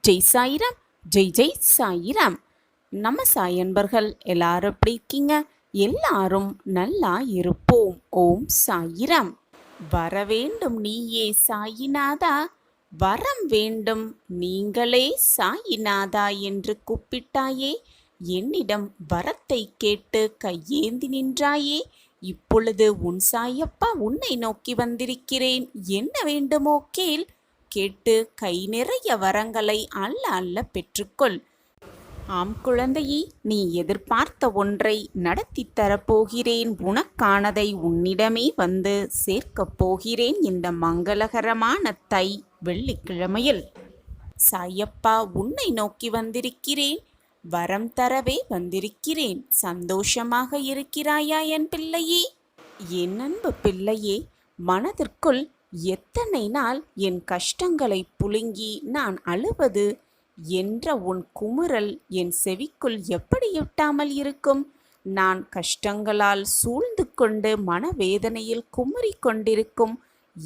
ஜெய் சாயிராம். ஜெய் ஜெய் சாயிராம். நம்ம சாய் அன்பர்கள் எல்லாரும் எப்படி இருக்கீங்க? எல்லாரும் நல்லா இருப்போம். ஓம் சாயிராம். வரவேண்டும் நீயே சாயிநாதா, வரம் வேண்டும் நீங்களே சாயிநாதா என்று கூப்பிட்டாயே, என்னிடம் வரத்தை கேட்டு கையேந்தி நின்றாயே. இப்பொழுது உன் சாயப்பா உன்னை நோக்கி வந்திருக்கிறேன். என்ன வேண்டுமோ கேள், கேட்டு கை நிறைய வரங்களை அல்ல அல்ல பெற்றுக்கொள். ஆம் குழந்தையே, நீ எதிர்பார்த்த ஒன்றை நடத்தி தரப்போகிறேன். உனக்கானதை உன்னிடமே வந்து சேர்க்கப் போகிறேன் இந்த மங்களகரமான தை வெள்ளிக்கிழமையில். சாயப்பா உன்னை நோக்கி வந்திருக்கிறேன், வரம் தரவே வந்திருக்கிறேன். சந்தோஷமாக இருக்கிறாயா என் பிள்ளையே? என் அன்பு பிள்ளையே, மனதிற்குள் எத்தனை நாள் என் கஷ்டங்களை புழுங்கி நான் அழுவது என்ற உன் குமுறல் என் செவிக்குள் எப்படி எட்டாமல் இருக்கும்? நான் கஷ்டங்களால் சூழ்ந்து கொண்டு மனவேதனையில் குமுறி கொண்டிருக்கும்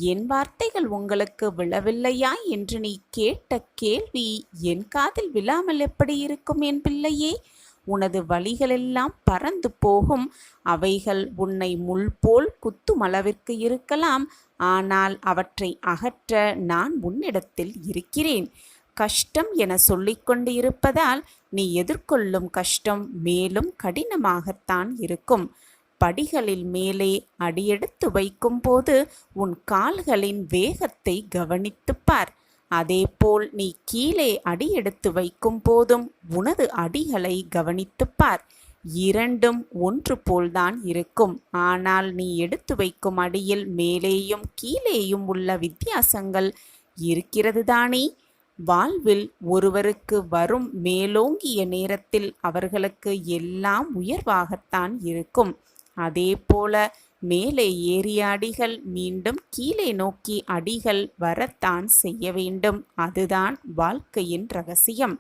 என் வார்த்தைகள் உங்களுக்கு விழவில்லையா என்று நீ கேட்ட கேள்வி என் காதில் விழாமல் எப்படி இருக்கும் என் பிள்ளையே? உனது வழிகளெல்லாம் பறந்து போகும். அவைகள் உன்னை முள் போல் குத்தும் அளவிற்கு இருக்கலாம். ஆனால் அவற்றை அகற்ற நான் உன்னிடத்தில் இருக்கிறேன். கஷ்டம் என சொல்லிக்கொண்டு இருப்பதால் நீ எதிர்கொள்ளும் கஷ்டம் மேலும் கடினமாகத்தான் இருக்கும். படிகளில் மேலே அடியெடுத்து வைக்கும் போது உன் கால்களின் வேகத்தை கவனித்துப் பார். அதேபோல் நீ கீழே அடியெடுத்து வைக்கும் போதும் உனது அடிகளை கவனித்துப் பார். இரண்டும் ஒன்று போல்தான் இருக்கும். ஆனால் நீ எடுத்து வைக்கும் அடியில் மேலேயும் கீழேயும் உள்ள வித்தியாசங்கள் இருக்கிறது தானே? வாழ்வில் ஒருவருக்கு வரும் மேலோங்கிய நேரத்தில் அவர்களுக்கு எல்லாம் உயர்வாகத்தான் இருக்கும். அதே போல மேலே ஏறிய அடிகள் மீண்டும் கீழே நோக்கி அடிகள் வரத்தான் செய்ய வேண்டும். அதுதான் வாழ்க்கையின் ரகசியம்.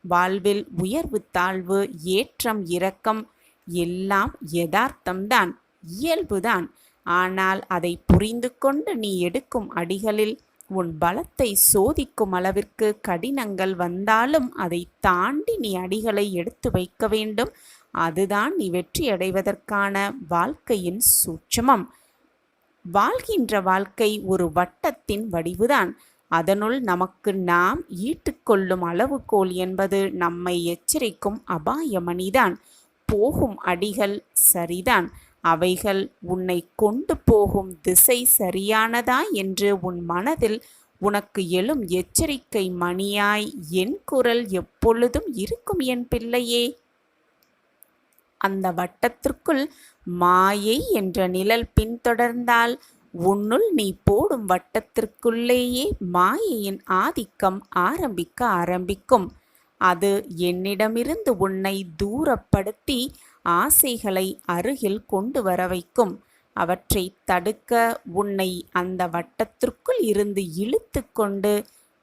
வாழ்வில் உயர்வு தாழ்வு ஏற்றம் இறக்கம் எல்லாம் யதார்த்தம்தான், இயல்புதான். ஆனால் அதை புரிந்து கொண்டு நீ எடுக்கும் அடிகளில் உன் பலத்தை சோதிக்கும் அளவிற்கு கடினங்கள் வந்தாலும் அதை தாண்டி நீ அடிகளை எடுத்து வைக்க வேண்டும். அதுதான் நீ வெற்றி அடைவதற்கான வாழ்க்கையின் சூட்சமம். வாழ்கின்ற வாழ்க்கை ஒரு வட்டத்தின் வடிவுதான். அதனுள் நமக்கு நாம் ஈட்டுக்கொள்ளும் அளவுகோல் என்பது நம்மை எச்சரிக்கும் அபாயமணிதான். போகும் அடிகள் சரிதான், அவைகள் உன்னை கொண்டு போகும் திசை சரியானதா என்று உன் மனதில் உனக்கு எழும் எச்சரிக்கை மணியாய் என் குரல் எப்பொழுதும் இருக்கும் என் பிள்ளையே. அந்த வட்டத்திற்குள் மாயை என்ற நிழல் பின்தொடர்ந்தால் உன்னுள் நீ போடும் வட்டத்திற்குள்ளேயே மாயையின் ஆதிக்கம் ஆரம்பிக்கும். அது என்னிடமிருந்து உன்னை தூரப்படுத்தி ஆசைகளை அருகில் கொண்டு வர வைக்கும். அவற்றை தடுக்க உன்னை அந்த வட்டத்திற்குள் இருந்து இழுத்து கொண்டு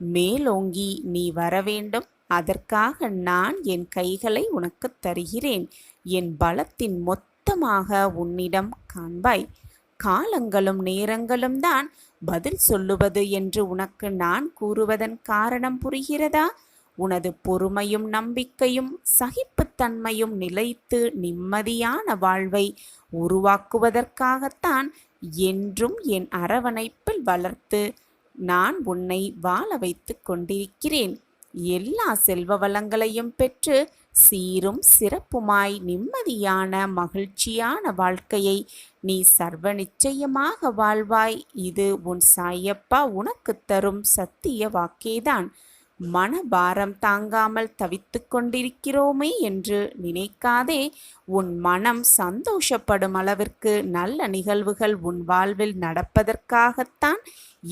மேலோங்கி நீ வர வேண்டும். அதற்காக நான் என் கைகளை உனக்கு தருகிறேன். என் பலத்தின் மொத்தமாக உன்னிடம் காண்பாய். காலங்களும் நேரங்களும் தான் பதில் சொல்லுவது என்று உனக்கு நான் கூறுவதன் காரணம் புரிகிறதா? உனது பொறுமையும் நம்பிக்கையும் சகிப்புத்தன்மையும் நிலைத்து நிம்மதியான வாழ்வை உருவாக்குவதற்காகத்தான் என்றும் என் அரவணைப்பில் வளர்த்து நான் உன்னை வாழ வைத்து கொண்டிருக்கிறேன். எல்லா செல்வ வளங்களையும் பெற்று சீரும் சிறப்புமாய் நிம்மதியான மகிழ்ச்சியான வாழ்க்கையை நீ சர்வ நிச்சயமாக வாழ்வாய். இது உன் சாயப்பா உனக்கு தரும் சத்திய வாக்கேதான். மனபாரம் தாங்காமல் தவித்து கொண்டிருக்கிறோமே என்று நினைக்காதே. உன் மனம் சந்தோஷப்படும் அளவிற்கு நல்ல நிகழ்வுகள் உன் வாழ்வில் நடப்பதற்காகத்தான்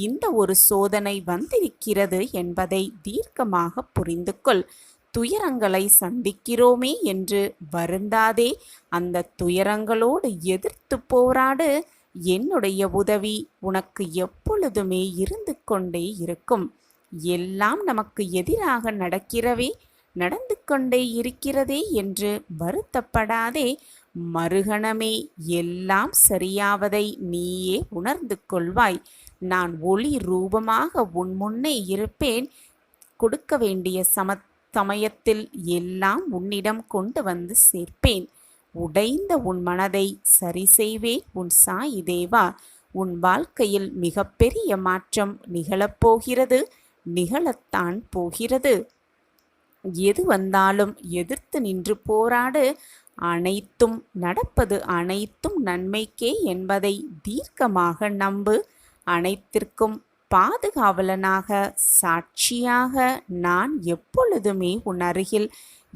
இந்த ஒரு சோதனை வந்திருக்கிறது என்பதை தீர்க்கமாக புரிந்து கொள். துயரங்களை சந்திக்கிறோமே என்று வருந்தாதே. அந்த துயரங்களோடு எதிர்த்து போராடு. என்னுடைய உதவி உனக்கு எப்பொழுதுமே இருந்து கொண்டே இருக்கும். எல்லாம் நமக்கு எதிராக நடந்து கொண்டே இருக்கிறதே என்று வருத்தப்படாதே. மறுகணமே எல்லாம் சரியாவதை நீயே உணர்ந்து கொள்வாய். நான் ஒளி ரூபமாக உன் முன்னே இருப்பேன். கொடுக்க வேண்டிய சமயத்தில் எல்லாம் உன்னிடம் கொண்டு வந்து சேர்ப்பேன். உடைந்த உன் மனதை சரி செய்வேன் உன் சாயி தேவா. உன் வாழ்க்கையில் மிகப்பெரிய மாற்றம் நிகழப்போகிறது, நிகழத்தான் போகிறது. எது வந்தாலும் எதிர்த்து நின்று போராடு. அனைத்தும் நடப்பது அனைத்தும் நன்மைக்கே என்பதை தீர்க்கமாக நம்பு. அனைத்திற்கும் பாதுகாவலனாக, சாட்சியாக நான் எப்பொழுதுமே உன் அருகில்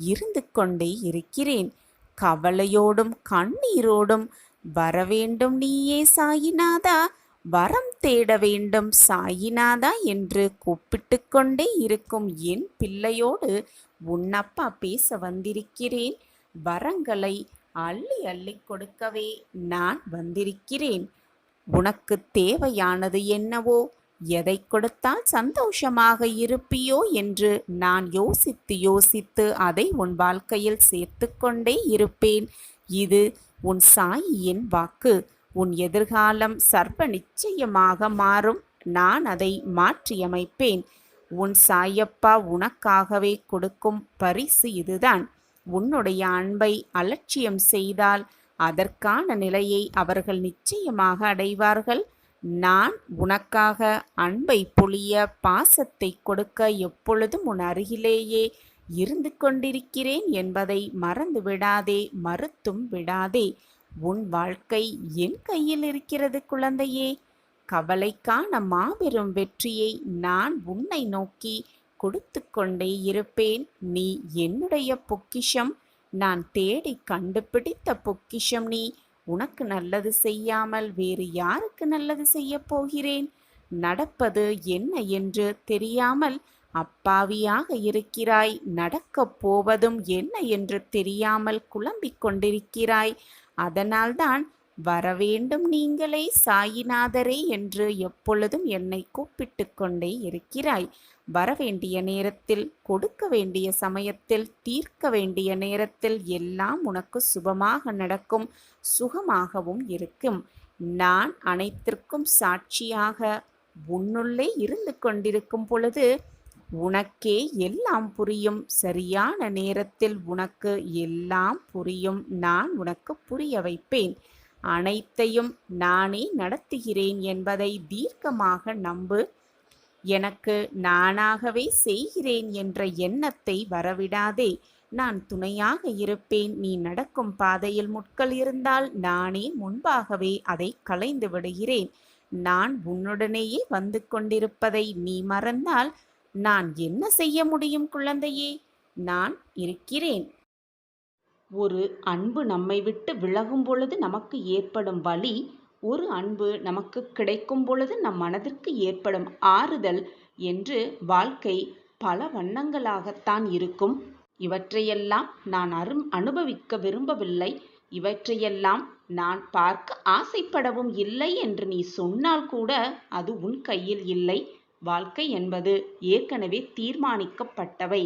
இருந்து கொண்டே இருக்கிறேன். கவலையோடும் கண்ணீரோடும் வரவேண்டும் நீயே சாயிநாதா, வரம் தேட வேண்டும் சாயிநாதா என்று கூப்பிட்டு கொண்டே இருக்கும் என் பிள்ளையோடு உன்னப்பா பேச வந்திருக்கிறேன். வரங்களை அள்ளி அள்ளி கொடுக்கவே நான் வந்திருக்கிறேன். உனக்கு தேவையானது என்னவோ, எதை கொடுத்தால் சந்தோஷமாக இருப்பியோ என்று நான் யோசித்து அதை உன் வாழ்க்கையில் சேர்த்து கொண்டே இருப்பேன். இது உன் சாயியின் வாக்கு. உன் எதிர்காலம் சர்வ நிச்சயமாக மாறும். நான் அதை மாற்றியமைப்பேன். உன் சாயப்பா உனக்காகவே கொடுக்கும் பரிசு இதுதான். உன்னுடைய அன்பை அலட்சியம் செய்தால் அதற்கான நிலையை அவர்கள் நிச்சயமாக அடைவார்கள். நான் உனக்காக அன்பை பொழிய, பாசத்தை கொடுக்க எப்பொழுதும் உன் அருகிலேயே இருந்து கொண்டிருக்கிறேன் என்பதை மறந்து விடாதே, மறுத்தும் விடாதே. உன் வாழ்க்கை என் கையில் இருக்கிறது குழந்தையே. கவலைக்கான மாபெரும் வெற்றியை நான் உன்னை நோக்கி கொடுத்து கொண்டே இருப்பேன். நீ என்னுடைய பொக்கிஷம், நான் தேடி கண்டுபிடித்த பொக்கிஷம் நீ. உனக்கு நல்லது செய்யாமல் வேறு யாருக்கு நல்லது செய்ய போகிறேன்? நடப்பது என்ன என்று தெரியாமல் அப்பாவியாக இருக்கிறாய். நடக்கப் போவதும் என்ன என்று தெரியாமல் குழம்பிக் கொண்டிருக்கிறாய். அதனால்தான் வரவேண்டும் நீங்களே சாயிநாதரே என்று எப்பொழுதும் என்னை கூப்பிட்டு கொண்டே இருக்கிறாய். வரவேண்டிய நேரத்தில், கொடுக்க வேண்டிய சமயத்தில், தீர்க்க வேண்டிய நேரத்தில் எல்லாம் உனக்கு சுபமாக நடக்கும், சுகமாகவும் இருக்கும். நான் அனைத்திற்கும் சாட்சியாக உன்னுள்ளே இருந்து கொண்டிருக்கும் பொழுது உனக்கே எல்லாம் புரியும். சரியான நேரத்தில் உனக்கு எல்லாம் புரியும். நான் உனக்கு புரிய வைப்பேன். அனைத்தையும் நானே நடத்துகிறேன் என்பதை தீர்க்கமாக நம்பு. எனக்கு நானாகவே செய்கிறேன் என்ற எண்ணத்தை வரவிடாதே. நான் துணையாக இருப்பேன். நீ நடக்கும் பாதையில் முட்கள் இருந்தால் நானே முன்பாகவே அதை களைந்து விடுகிறேன். நான் உன்னுடனேயே வந்து கொண்டிருப்பதை நீ மறந்தால் நான் என்ன செய்ய முடியும் குழந்தையே? நான் இருக்கிறேன். ஒரு அன்பு நம்மை விட்டு விலகும் பொழுது நமக்கு ஏற்படும் வலி, ஒரு அன்பு நமக்கு கிடைக்கும் பொழுது நம் மனதிற்கு ஏற்படும் ஆறுதல் என்று வாழ்க்கை பல வண்ணங்களாகத்தான் இருக்கும். இவற்றையெல்லாம் நான் அனுபவிக்க விரும்பவில்லை, இவற்றையெல்லாம் நான் பார்க்க ஆசைப்படவும் இல்லை என்று நீ சொன்னால் கூட அது உன் கையில் இல்லை. வாழ்க்கை என்பது ஏற்கனவே தீர்மானிக்கப்பட்டவை.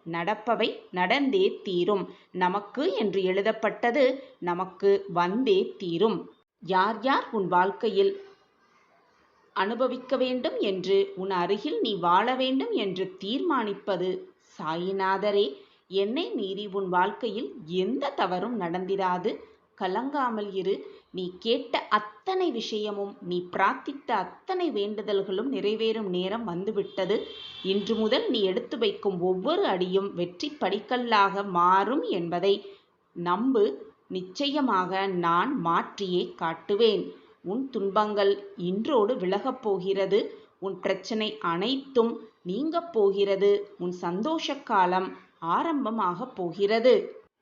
நடப்பவை நடந்தே தீரும். நமக்கு என்று எழுதப்பட்டது நமக்கு வந்தே தீரும். யார் யார் உன் வாழ்க்கையில் அனுபவிக்க வேண்டும் என்று, உன் அருகில் நீ வாழ வேண்டும் என்று தீர்மானிப்பது சாயிநாதரே. என்னை மீறி உன் வாழ்க்கையில் எந்த தவறும் நடந்திராது. கலங்காமல் இரு. நீ கேட்ட அத்தனை விஷயமும், நீ பிரார்த்தித்த அத்தனை வேண்டுதல்களும் நிறைவேறும் நேரம் வந்துவிட்டது. இன்று முதல் நீ எடுத்து வைக்கும் ஒவ்வொரு அடியும் வெற்றி படிக்கல்லாக மாறும் என்பதை நம்பு. நிச்சயமாக நான் மாற்றியே காட்டுவேன். உன் துன்பங்கள் இன்றோடு விலகப் போகிறது. உன் பிரச்சனை அனைத்தும் நீங்கப் போகிறது. உன் சந்தோஷ காலம் ஆரம்பமாகப் போகிறது.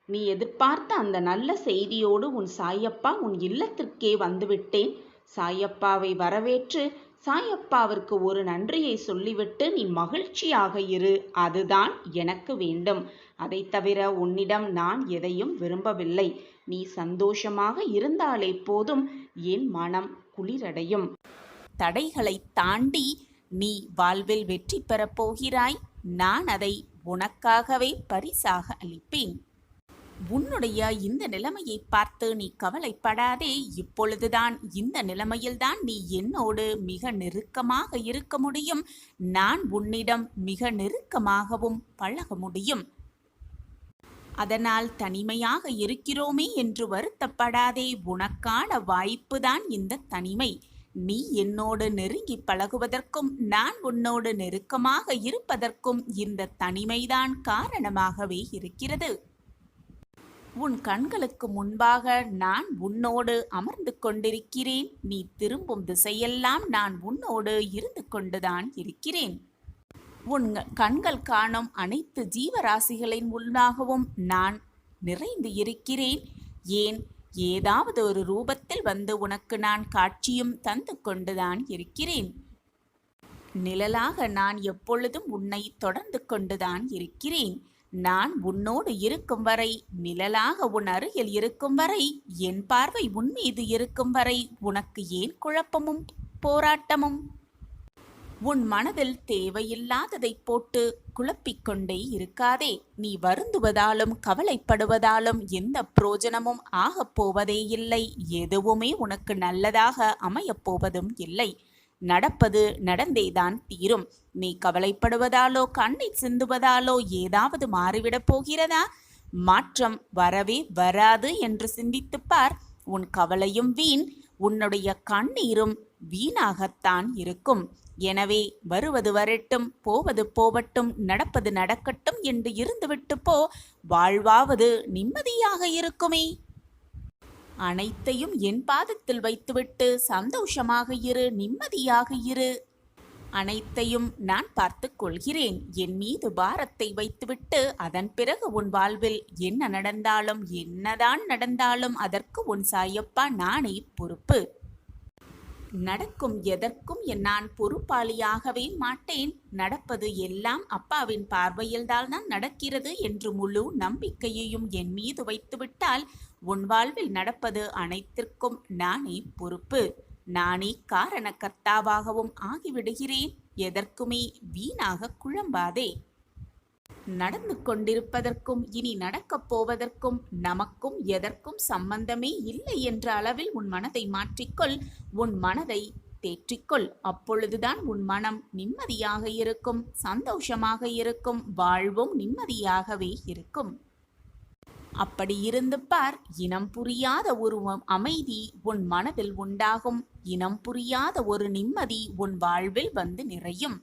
நீ எதிர்பார்த்த அந்த நல்ல செய்தியோடு உன் சாயப்பா உன் இல்லத்திற்கே வந்துவிட்டேன். சாயப்பாவை வரவேற்று சாயப்பாவிற்கு ஒரு நன்றியை சொல்லிவிட்டு நீ மகிழ்ச்சியாக இரு. அதுதான் எனக்கு வேண்டும். அதை தவிர உன்னிடம் நான் எதையும் விரும்பவில்லை. நீ சந்தோஷமாக இருந்தாலே போதும், என் மனம் குளிரடையும். தடைகளை தாண்டி நீ வாழ்வில் வெற்றி பெறப் போகிறாய். நான் அதை உனக்காகவே பரிசாக அளிப்பேன். உன்னுடைய இந்த நிலைமையை பார்த்து நீ கவலைப்படாதே. இப்பொழுதுதான் இந்த நிலைமையில்தான் நீ என்னோடு மிக நெருக்கமாக இருக்க முடியும். நான் உன்னிடம் மிக நெருக்கமாகவும் பழக முடியும். அதனால் தனிமையாக இருக்கிறோமே என்று வருத்தப்படாதே. உனக்கான வாய்ப்புதான் இந்த தனிமை. நீ என்னோடு நெருங்கி பழகுவதற்கும் நான் உன்னோடு நெருக்கமாக இருப்பதற்கும் இந்த தனிமைதான் காரணமாகவே இருக்கிறது. உன் கண்களுக்கு முன்பாக நான் உன்னோடு அமர்ந்து கொண்டிருக்கிறேன். நீ திரும்பும் திசையெல்லாம் நான் உன்னோடு இருந்து கொண்டுதான் இருக்கிறேன். உன் கண்கள் காணும் அனைத்து ஜீவராசிகளின் உள்ளாகவும் நான் நிறைந்து இருக்கிறேன். ஏன், ஏதாவது ஒரு ரூபத்தில் வந்து உனக்கு நான் காட்சியும் தந்து கொண்டுதான் இருக்கிறேன். நிழலாக நான் எப்பொழுதும் உன்னை தொடர்ந்து கொண்டுதான் இருக்கிறேன். நான் உன்னோடு இருக்கும் வரை, நிழலாக உன் அருகில் இருக்கும் வரை, என் பார்வை உன் மீது இருக்கும் வரை உனக்கு ஏன் குழப்பமும் போராட்டமும்? உன் மனதில் தேவையில்லாததை போட்டு குழப்பிக்கொண்டே இருக்காதே. நீ வருந்துவதாலும் கவலைப்படுவதாலும் எந்த பிரயோஜனமும் ஆகப் போவதே இல்லை. எதுவுமே உனக்கு நல்லதாக அமையப் போவதும் இல்லை. நடப்பது நடந்தேதான் தீரும். நீ கவலைப்படுவதாலோ கண்ணீர் சிந்துவதாலோ ஏதாவது மாறிவிடப் போகிறதா? மாற்றம் வரவே வராது என்று சிந்தித்துப் பார். உன் கவலையும் வீண், உன்னுடைய கண்ணீரும் வீணாகத்தான் இருக்கும். எனவே வருவது வரட்டும், போவது போவட்டும், நடப்பது நடக்கட்டும் என்று இருந்துவிட்டு போ. வாழ்வாவது நிம்மதியாக இருக்குமே. அனைத்தையும் என் பாதத்தில் வைத்துவிட்டு சந்தோஷமாக இரு, நிம்மதியாக இரு. அனைத்தையும் நான் பார்த்து கொள்கிறேன். என் மீது பாரத்தை வைத்துவிட்டு அதன் பிறகு உன் வாழ்வில் என்ன நடந்தாலும் என்னதான் நடந்தாலும் அதற்கு உன் சாயப்பா நானே பொறுப்பு. நடக்கும் எதற்கும் நான் பொறுப்பாளியாகவே மாட்டேன். நடப்பது எல்லாம் அப்பாவின் பார்வையில்தான் நடக்கிறது என்று முழு நம்பிக்கையையும் என் மீது வைத்துவிட்டால் உன் வாழ்வில் நடப்பது அனைத்திற்கும் நானே பொறுப்பு. நானே காரணக்கர்த்தாவாகவும் ஆகிவிடுகிறேன். எதற்குமே வீணாக குழம்பாதே. நடந்து கொண்டிருப்பதற்கும் இனி நடக்கப் போவதற்கும் நமக்கும் எதற்கும் சம்பந்தமே இல்லை என்ற அளவில் உன் மனதை மாற்றிக்கொள். உன் மனதை தேற்றிக்கொள். அப்பொழுதுதான் உன் மனம் நிம்மதியாக இருக்கும், சந்தோஷமாக இருக்கும், வாழ்வும் நிம்மதியாகவே இருக்கும். அப்படி இருந்து பார். இனம் புரியாத ஒரு அமைதி உன் மனதில் உண்டாகும். இனம் புரியாத ஒரு நிம்மதி உன் வாழ்வில் வந்து நிறையும்.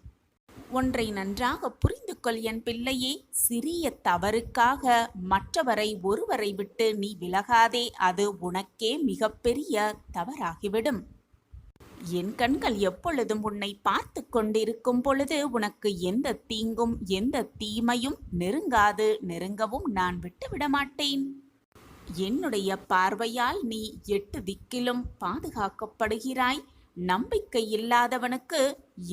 ஒன்றை நன்றாக புரிந்து கொள் என் பிள்ளையே. சிறிய தவறுக்காக மற்றவரை ஒருவரை விட்டு நீ விலகாதே. அது உனக்கே மிகப்பெரிய தவறாகிவிடும். என் கண்கள் எப்பொழுதும் உன்னை பார்த்து கொண்டிருக்கும் பொழுது உனக்கு எந்த தீங்கும் எந்த தீமையும் நெருங்காது. நெருங்கவும் நான் விட்டுவிட மாட்டேன். என்னுடைய பார்வையால் நீ 8 திக்கிலும் பாதுகாக்கப்படுகிறாய். நம்பிக்கை இல்லாதவனுக்கு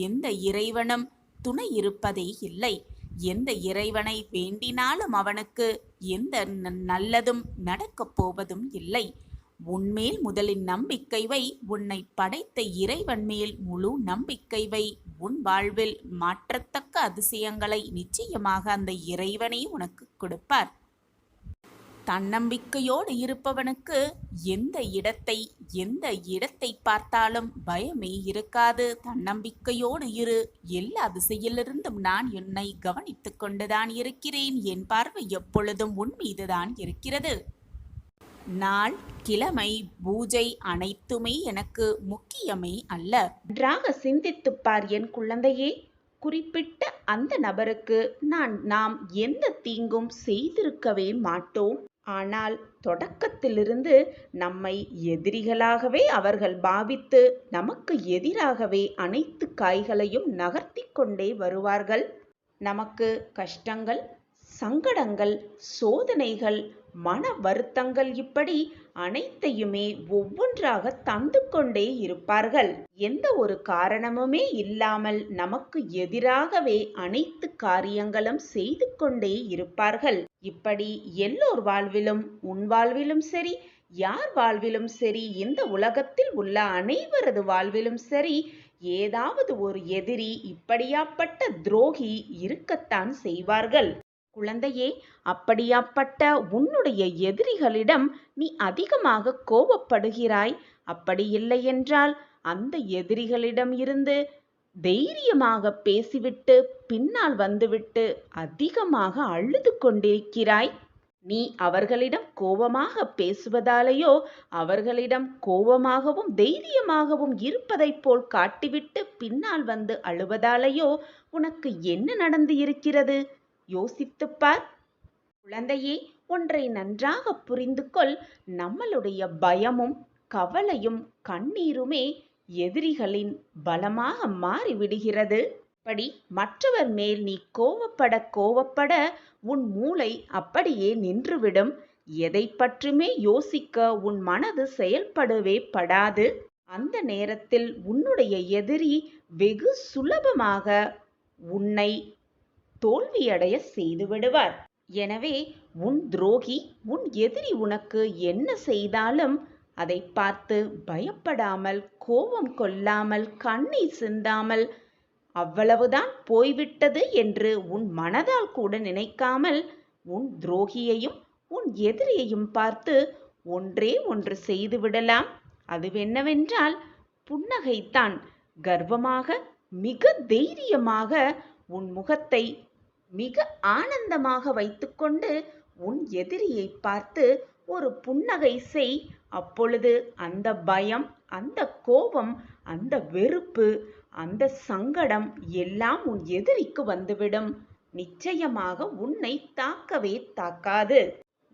எந்த இறைவனும் துணை இருப்பதே இல்லை. எந்த இறைவனை வேண்டினாலும் அவனுக்கு எந்த நல்லதும் நடக்கப் போவதும் இல்லை. உன்மேல் முதலில் நம்பிக்கை வை. உன்னை படைத்த இறைவன் மேல் முழு நம்பிக்கை வை. உன் வாழ்வில் மாற்றத்தக்க அதிசயங்களை நிச்சயமாக அந்த இறைவனே உனக்கு கொடுப்பார். தன்னம்பிக்கையோடு இருப்பவனுக்கு எந்த இடத்தை பார்த்தாலும் பயமே இருக்காது. தன்னம்பிக்கையோடு இரு. எல்லா திசையிலிருந்தும் நான் என்னை கவனித்துக் கொண்டுதான் இருக்கிறேன். என் பார்வை எப்பொழுதும் உன் மீதுதான் இருக்கிறது. நாள், கிழமை, பூஜை அனைத்துமே எனக்கு முக்கியமே அல்ல. நன்றாக சிந்தித்துப் பார் என் குழந்தையே. குறிப்பிட்ட அந்த நபருக்கு நாம் எந்த தீங்கும் செய்திருக்கவே மாட்டோம். ஆனால் தொடக்கத்திலிருந்து நம்மை எதிரிகளாகவே அவர்கள் பாவித்து நமக்கு எதிராகவே அனைத்து காய்களையும் நகர்த்தி கொண்டே வருவார்கள். நமக்கு கஷ்டங்கள், சங்கடங்கள், சோதனைகள், மன வருத்தங்கள் இப்படி அனைத்தையுமே ஒவ்வொன்றாக தந்து கொண்டே இருப்பார்கள். எந்த ஒரு காரணமுமே இல்லாமல் நமக்கு எதிராகவே அனைத்து காரியங்களும் செய்து கொண்டே இருப்பார்கள். இப்படி எல்லோர் வாழ்விலும், உன் வாழ்விலும் சரி, யார் வாழ்விலும் சரி, இந்த உலகத்தில் உள்ள அனைவரது வாழ்விலும் சரி, ஏதாவது ஒரு எதிரி, இப்படியாப்பட்ட துரோகி இருக்கத்தான் செய்வார்கள். குழந்தையே, அப்படியாப்பட்ட உன்னுடைய எதிரிகளிடம் நீ அதிகமாக கோபப்படுகிறாய். அப்படி இல்லையென்றால் அந்த எதிரிகளிடம் இருந்து தைரியமாக பேசிவிட்டு பின்னால் வந்துவிட்டு அதிகமாக அழுது கொண்டிருக்கிறாய். நீ அவர்களிடம் கோபமாக பேசுவதாலேயோ அவர்களிடம் கோபமாகவும் தைரியமாகவும் இருப்பதைப் போல் காட்டிவிட்டு பின்னால் வந்து அழுவதாலேயோ உனக்கு என்ன நடந்து இருக்கிறது? யோசித்துப் பார். குழந்தையே, ஒன்றை நன்றாக புரிந்து கொள். நம்மளுடைய பயமும் கவலையும் கண்ணீருமே எதிரிகளின் பலமாக மாறிவிடுகிறது. அப்படி மற்றவர் மேல் நீ கோவப்பட உன் மூளை அப்படியே நின்றுவிடும். எதை பற்றியுமே யோசிக்க உன் மனது செயல்படவே படாது. அந்த நேரத்தில் உன்னுடைய எதிரி வெகு சுலபமாக உன்னை தோல்வியடைய செய்து விடுவார். எனவே உன் துரோகி, உன் எதிரி உனக்கு என்ன செய்தாலும் அதை பார்த்து பயப்படாமல், கோபம் கொள்ளாமல், கண்ணீர் சிந்தாமல், அவ்வளவுதான் போய்விட்டது என்று உன் மனதால் கூட நினைக்காமல் உன் துரோகியையும் உன் எதிரியையும் பார்த்து ஒன்றே ஒன்று செய்து விடலாம். அதுவென்னவென்றால் புன்னகைத்தான். கர்வமாக, மிக தைரியமாக உன் முகத்தை மிக ஆனந்தமாக வைத்துக்கொண்டு உன் எதிரியை பார்த்து ஒரு புன்னகை செய். அப்பொழுது அந்த பயம், அந்த கோபம், அந்த வெறுப்பு, அந்த சங்கடம் எல்லாம் உன் எதிரிக்கு வந்துவிடும். நிச்சயமாக உன்னை தாக்கவே தாக்காது.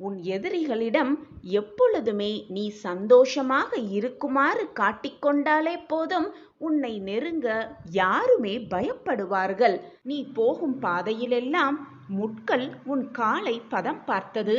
உன் எதிரிகளிடம் எப்பொழுதுமே நீ சந்தோஷமாக இருக்குமாறு காட்டிக்கொண்டாலே போதும், உன்னை நெருங்க யாருமே பயப்படுவார்கள். நீ போகும் பாதையிலெல்லாம் முட்கள் உன் காலை பதம் பார்த்தது.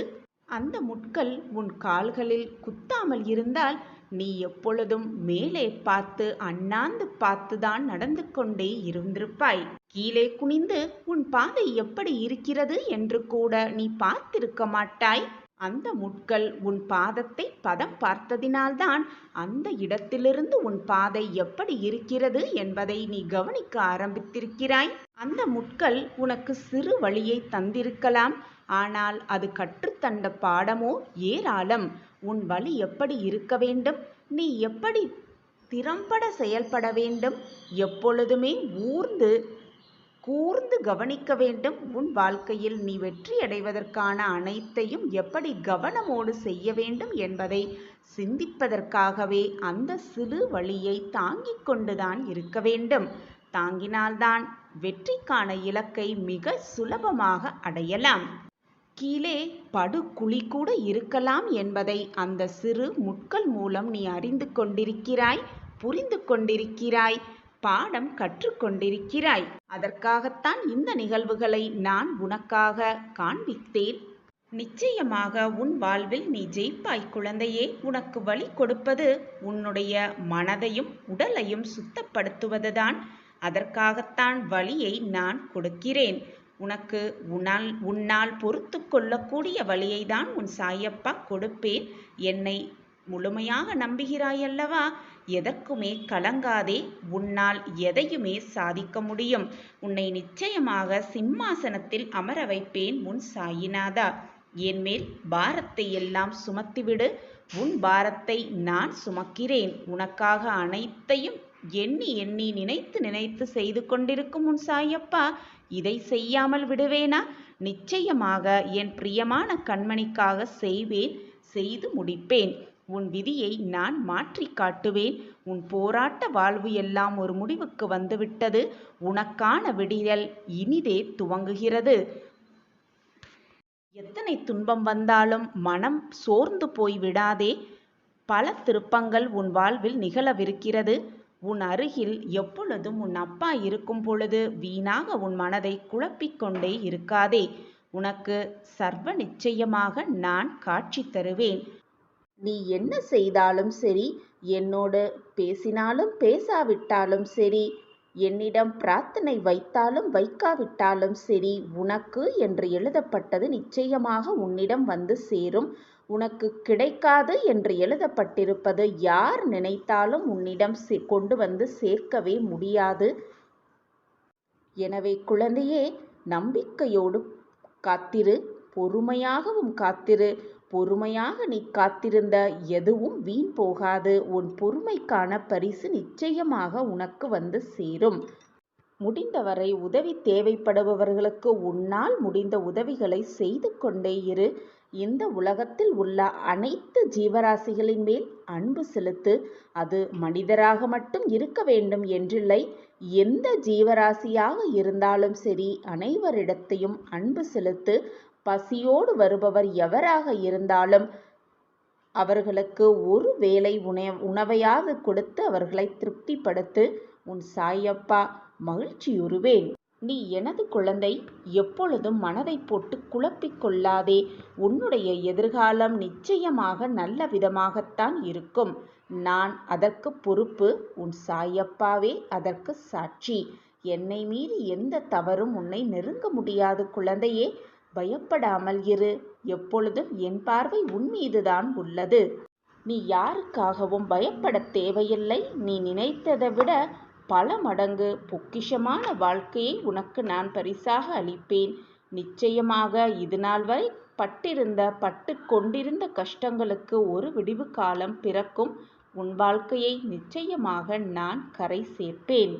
அந்த முட்கள் உன் கால்களில் குத்தாமல் இருந்தால் நீ எப்பொழுதும் மேலே பார்த்து அண்ணாந்து பார்த்துதான் நடந்து கொண்டே இருந்திருப்பாய். கீழே குனிந்து உன் பாதை எப்படி இருக்கிறது என்று கூட நீ பார்த்திருக்க மாட்டாய். அந்த முட்கள் உன் பாதத்தை பதம் பார்த்ததினால்தான் அந்த இடத்திலிருந்து உன் பாதை எப்படி இருக்கிறது என்பதை நீ கவனிக்க ஆரம்பித்திருக்கிறாய். அந்த முட்கள் உனக்கு சிறு வழியை தந்திருக்கலாம். ஆனால் அது கற்றுத்தந்த பாடமோ ஏராளம். உன் வழி எப்படி இருக்க வேண்டும், நீ எப்படி திறம்பட செயல்பட வேண்டும், எப்பொழுதுமே கூர்ந்து கவனிக்க வேண்டும். உன் வாழ்க்கையில் நீ வெற்றி அடைவதற்கான அனைத்தையும் எப்படி கவனமோடு செய்ய வேண்டும் என்பதை சிந்திப்பதற்காகவே அந்த சிறு வழியை தாங்கிக் கொண்டுதான் இருக்க வேண்டும். தாங்கினால்தான் வெற்றிக்கான இலக்கை மிக சுலபமாக அடையலாம். கீழே படுகுழி கூட இருக்கலாம் என்பதை அந்த சிறு முட்கள் மூலம் நீ அறிந்து கொண்டிருக்கிறாய், புரிந்து கொண்டிருக்கிறாய், பாடம் கற்றுக்கொண்டிருக்கிறாய். அதற்காகத்தான் இந்த நிகழ்வுகளை நான் உனக்காக காண்பித்தேன். நிச்சயமாக உன் வாழ்வில் நீ ஜெயிப்பாய் குழந்தையே. உனக்கு வழி கொடுப்பது உன்னுடைய மனதையும் உடலையும் சுத்தப்படுத்துவதுதான். அதற்காகத்தான் வழியை நான் கொடுக்கிறேன். உனக்கு உன்னால் பொறுத்து கொள்ளக்கூடிய வழியை தான் உன் சாயப்பா கொடுப்பேன். என்னை முழுமையாக நம்புகிறாயல்லவா? எதற்குமே கலங்காதே. உன்னால் எதையுமே சாதிக்க முடியும். உன்னை நிச்சயமாக சிம்மாசனத்தில் அமர வைப்பேன் உன் சாயிநாதா. என் மேல் பாரத்தை எல்லாம் சுமத்திவிடு. உன் பாரத்தை நான் சுமக்கிறேன். உனக்காக அனைத்தையும் எண்ணி எண்ணி நினைத்து செய்து கொண்டிருக்கும் உன் சாயப்பா இதை செய்யாமல் விடுவேனா? நிச்சயமாக என் பிரியமான கண்மணிக்காக செய்வேன், செய்து முடிப்பேன். உன் விதியை நான் மாற்றி காட்டுவேன். உன் போராட்ட வாழ்வு எல்லாம் ஒரு முடிவுக்கு வந்துவிட்டது. உனக்கான விடியல் இனிதே துவங்குகிறது. எத்தனை துன்பம் வந்தாலும் மனம் சோர்ந்து போய் விடாதே. பல திருப்பங்கள் உன் வாழ்வில் நிகழவிருக்கிறது. உன் அருகில் எப்பொழுதும் உன் அப்பா இருக்கும் பொழுது வீணாக உன் மனதை குழப்பிக்கொண்டே இருக்காதே. உனக்கு சர்வ நிச்சயமாக நான் காட்சி தருவேன். நீ என்ன செய்தாலும் சரி, என்னோடு பேசினாலும் பேசாவிட்டாலும் சரி, என்னிடம் பிரார்த்தனை வைத்தாலும் வைக்காவிட்டாலும் சரி, உனக்கு என்று எழுதப்பட்டது நிச்சயமாக உன்னிடம் வந்து சேரும். உனக்கு கிடைக்காது என்று எழுதப்பட்டிருப்பது யார் நினைத்தாலும் உன்னிடம் கொண்டு வந்து சேர்க்கவே முடியாது. எனவே குழந்தையே, நம்பிக்கையோடு காத்திரு, பொறுமையாகவும் காத்திரு. பொறுமையாக நீ காத்திருந்த எதுவும் வீண் போகாது. உன் பொறுமைக்கான பரிசு நிச்சயமாக உனக்கு வந்து சேரும். முடிந்தவரை உதவி தேவைப்படுபவர்களுக்கு உன்னால் முடிந்த உதவிகளை செய்து கொண்டே இரு. இந்த உலகத்தில் உள்ள அனைத்து ஜீவராசிகளின் மேல் அன்பு செலுத்து. அது மனிதராக மட்டும் இருக்க வேண்டும் என்றில்லை. எந்த ஜீவராசியாக இருந்தாலும் சரி, அனைவரிடத்தையும் அன்பு செலுத்து. பசியோடு வருபவர் எவராக இருந்தாலும் அவர்களுக்கு ஒரு வேளை உணவையாவது கொடுத்து அவர்களை திருப்திப்படுத்து. உன் சாயப்பா மகிழ்ச்சியுறுவேன். நீ எனது குழந்தை. எப்பொழுதும் மனதை போட்டு குழப்பிக் கொள்ளாதே. உன்னுடைய எதிர்காலம் நிச்சயமாக நல்ல விதமாகத்தான் இருக்கும். நான் அதற்கு பொறுப்பு. உன் சாயப்பாவே அதற்கு சாட்சி. என்னை மீறி எந்த தவறும் உன்னை நெருங்க முடியாது குழந்தையே. பயப்படாமல் இரு. எப்பொழுதும் என் பார்வை உன் மீதுதான் உள்ளது. நீ யாருக்காகவும் பயப்படத் தேவையில்லை. நீ நினைத்ததை விட பல மடங்கு பொக்கிஷமான வாழ்க்கையை உனக்கு நான் பரிசாக அளிப்பேன். நிச்சயமாக இதுநாள் வரை பட்டு கொண்டிருந்த கஷ்டங்களுக்கு ஒரு விடிவு காலம் பிறக்கும். உன் வாழ்க்கையை நிச்சயமாக நான் கரை சேர்ப்பேன்.